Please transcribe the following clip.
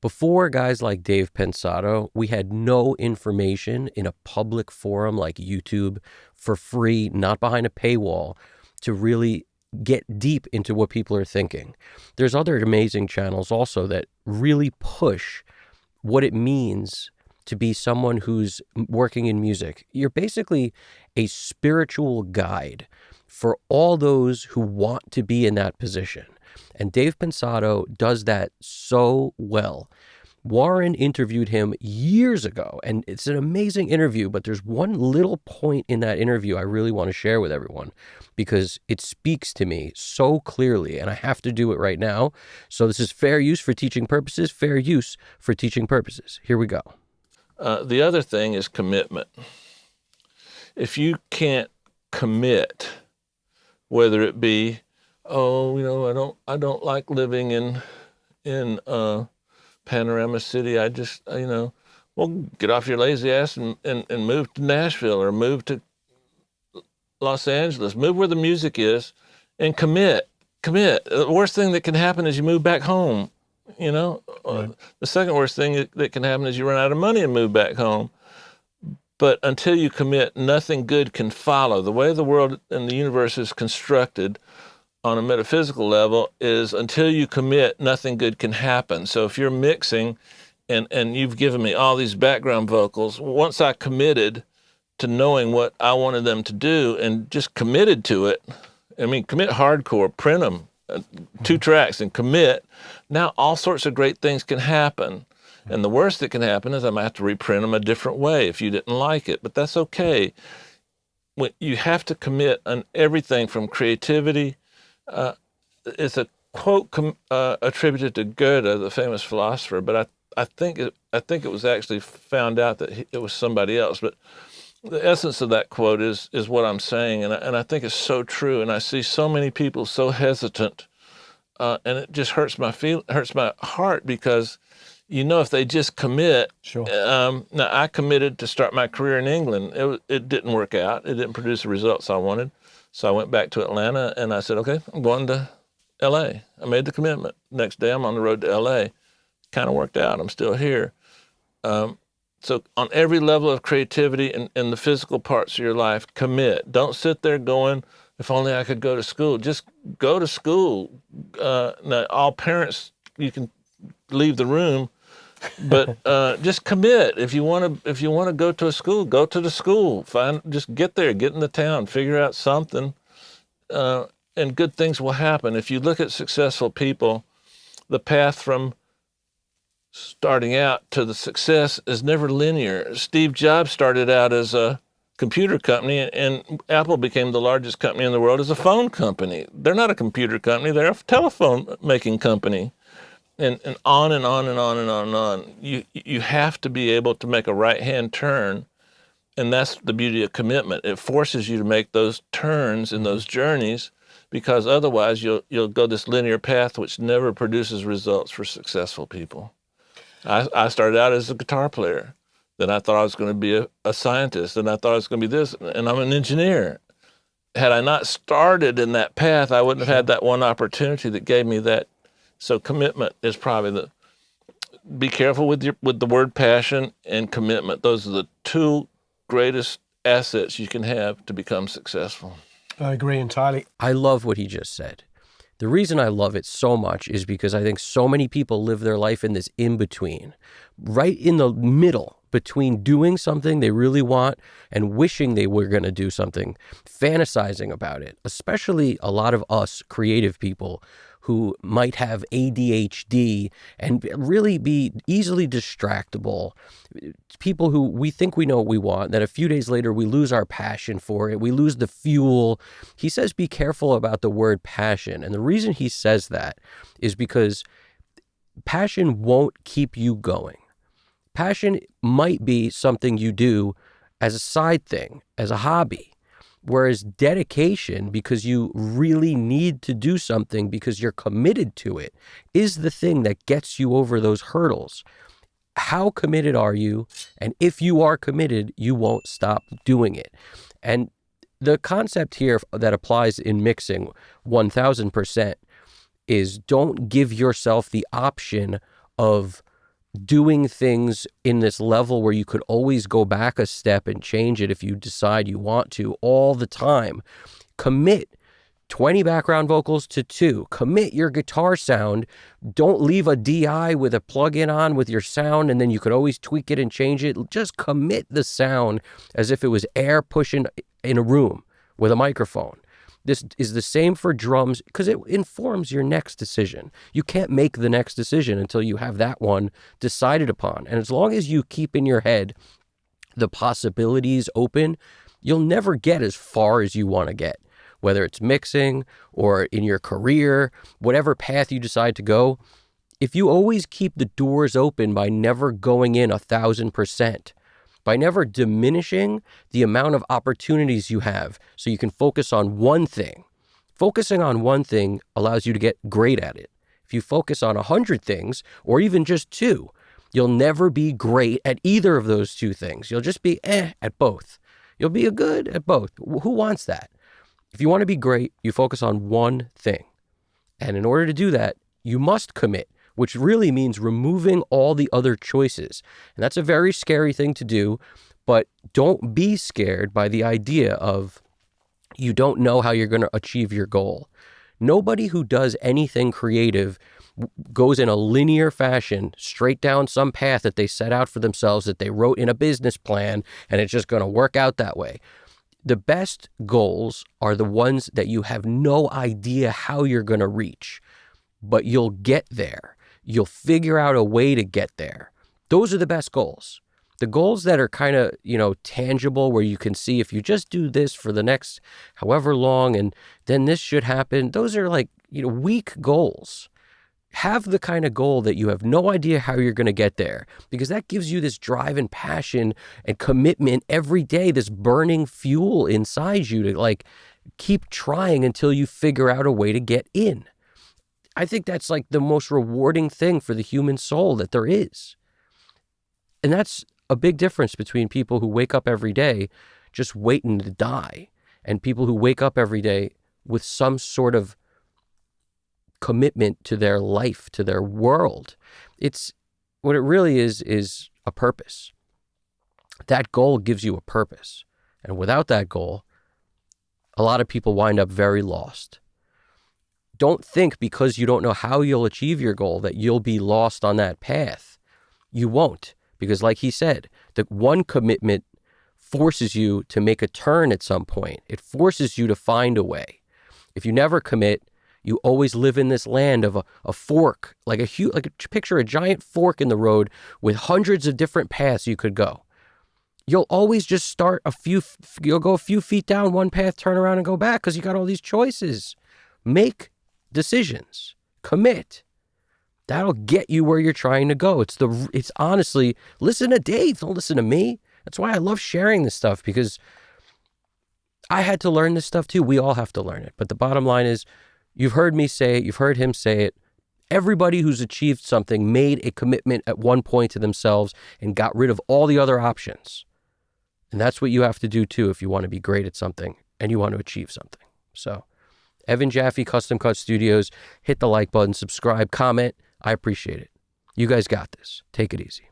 Before guys like Dave Pensado, we had no information in a public forum like YouTube for free, not behind a paywall, to really get deep into what people are thinking. There's other amazing channels also that really push what it means to be someone who's working in music. You're basically a spiritual guide for all those who want to be in that position. And Dave Pensado does that so well. Warren interviewed him years ago, and it's an amazing interview, but there's one little point in that interview I really want to share with everyone because it speaks to me so clearly, and I have to do it right now. So this is fair use for teaching purposes, fair use for teaching purposes. Here we go. The other thing is commitment. If you can't commit, whether it be, I don't like living in Panorama City. I just, well, get off your lazy ass and move to Nashville or move to Los Angeles, move where the music is and commit. The worst thing that can happen is you move back home, Right. The second worst thing that can happen is you run out of money and move back home. But until you commit, nothing good can follow. The way the world and the universe is constructed on a metaphysical level is until you commit, nothing good can happen. So if you're mixing and you've given me all these background vocals, once I committed to knowing what I wanted them to do and just committed to it, commit hardcore, print them, 2 tracks and commit, now all sorts of great things can happen. And the worst that can happen is I might have to reprint them a different way if you didn't like it, but that's okay. When you have to commit on everything from creativity. It's a quote attributed to Goethe, the famous philosopher, but I think it was actually found out that it was somebody else. But the essence of that quote is what I'm saying, and I think it's so true. And I see so many people so hesitant, and it just hurts my heart because, if they just commit. Sure. Now I committed to start my career in England. It didn't work out. It didn't produce the results I wanted. So I went back to Atlanta and I said, okay, I'm going to LA. I made the commitment. Next day I'm on the road to LA. Kind of worked out. I'm still here. So on every level of creativity and the physical parts of your life, commit. Don't sit there going, if only I could go to school. Just go to school. Now, all parents, you can leave the room, but just commit. If you want to go to a school, go to the school. Just get there, get in the town, figure out something, and good things will happen. If you look at successful people, the path from starting out to the success is never linear. Steve Jobs started out as a computer company, and Apple became the largest company in the world as a phone company. They're not a computer company, they're a telephone making company. And on and on and on and on and on. You have to be able to make a right-hand turn, and that's the beauty of commitment. It forces you to make those turns in those journeys, because otherwise you'll go this linear path which never produces results for successful people. I started out as a guitar player. Then I thought I was going to be a scientist, and I thought I was going to be this, and I'm an engineer. Had I not started in that path, I wouldn't have had that one opportunity that gave me that. So commitment is probably be careful with the word passion and commitment. Those are the 2 greatest assets you can have to become successful. I agree entirely. I love what he just said. The reason I love it so much is because I think so many people live their life in this in-between, right in the middle between doing something they really want and wishing they were going to do something, fantasizing about it, especially a lot of us creative people who might have ADHD and really be easily distractible. People who we think we know what we want, that a few days later we lose our passion for it, we lose the fuel. He says be careful about the word passion. And the reason he says that is because passion won't keep you going. Passion might be something you do as a side thing, as a hobby. Whereas dedication, because you really need to do something because you're committed to it, is the thing that gets you over those hurdles. How committed are you? And if you are committed, you won't stop doing it. And the concept here that applies in mixing 1000% is don't give yourself the option of doing things in this level where you could always go back a step and change it if you decide you want to all the time. Commit 20 background vocals to 2. Commit your guitar sound. Don't leave a DI with a plug-in on with your sound and then you could always tweak it and change it. Just commit the sound as if it was air pushing in a room with a microphone. This is the same for drums because it informs your next decision. You can't make the next decision until you have that one decided upon. And as long as you keep in your head the possibilities open, you'll never get as far as you want to get. Whether it's mixing or in your career, whatever path you decide to go, if you always keep the doors open by never going in 1,000%, by never diminishing the amount of opportunities you have so you can focus on one thing. Focusing on one thing allows you to get great at it. If you focus on 100 things, or even just 2, you'll never be great at either of those 2 things. You'll just be at both. You'll be good at both. Who wants that? If you want to be great, you focus on one thing. And in order to do that, you must commit, which really means removing all the other choices. And that's a very scary thing to do, but don't be scared by the idea of you don't know how you're going to achieve your goal. Nobody who does anything creative goes in a linear fashion straight down some path that they set out for themselves, that they wrote in a business plan, and it's just going to work out that way. The best goals are the ones that you have no idea how you're going to reach, but you'll get there. You'll figure out a way to get there. Those are the best goals. The goals that are kind of, tangible, where you can see if you just do this for the next however long and then this should happen, those are like, weak goals. Have the kind of goal that you have no idea how you're going to get there, because that gives you this drive and passion and commitment every day, this burning fuel inside you to keep trying until you figure out a way to get in. I think that's like the most rewarding thing for the human soul that there is. And that's a big difference between people who wake up every day just waiting to die and people who wake up every day with some sort of commitment to their life, to their world. It's what it really is a purpose. That goal gives you a purpose. And without that goal, a lot of people wind up very lost. Don't think because you don't know how you'll achieve your goal that you'll be lost on that path. You won't, because like he said, the one commitment forces you to make a turn at some point. It forces you to find a way. If you never commit, you always live in this land of a fork, picture a giant fork in the road with hundreds of different paths you could go. You'll always just start you'll go a few feet down one path, turn around and go back because you got all these choices. Make decisions. Commit. That'll get you where you're trying to go. It's honestly, listen to Dave, don't listen to me. That's why I love sharing this stuff, because I had to learn this stuff too. We all have to learn it. But the bottom line is, you've heard me say it, you've heard him say it. Everybody who's achieved something made a commitment at one point to themselves and got rid of all the other options. And that's what you have to do too if you want to be great at something and you want to achieve something. So, Evan Jaffe, Custom Cut Studios. Hit the like button, subscribe, comment. I appreciate it. You guys got this. Take it easy.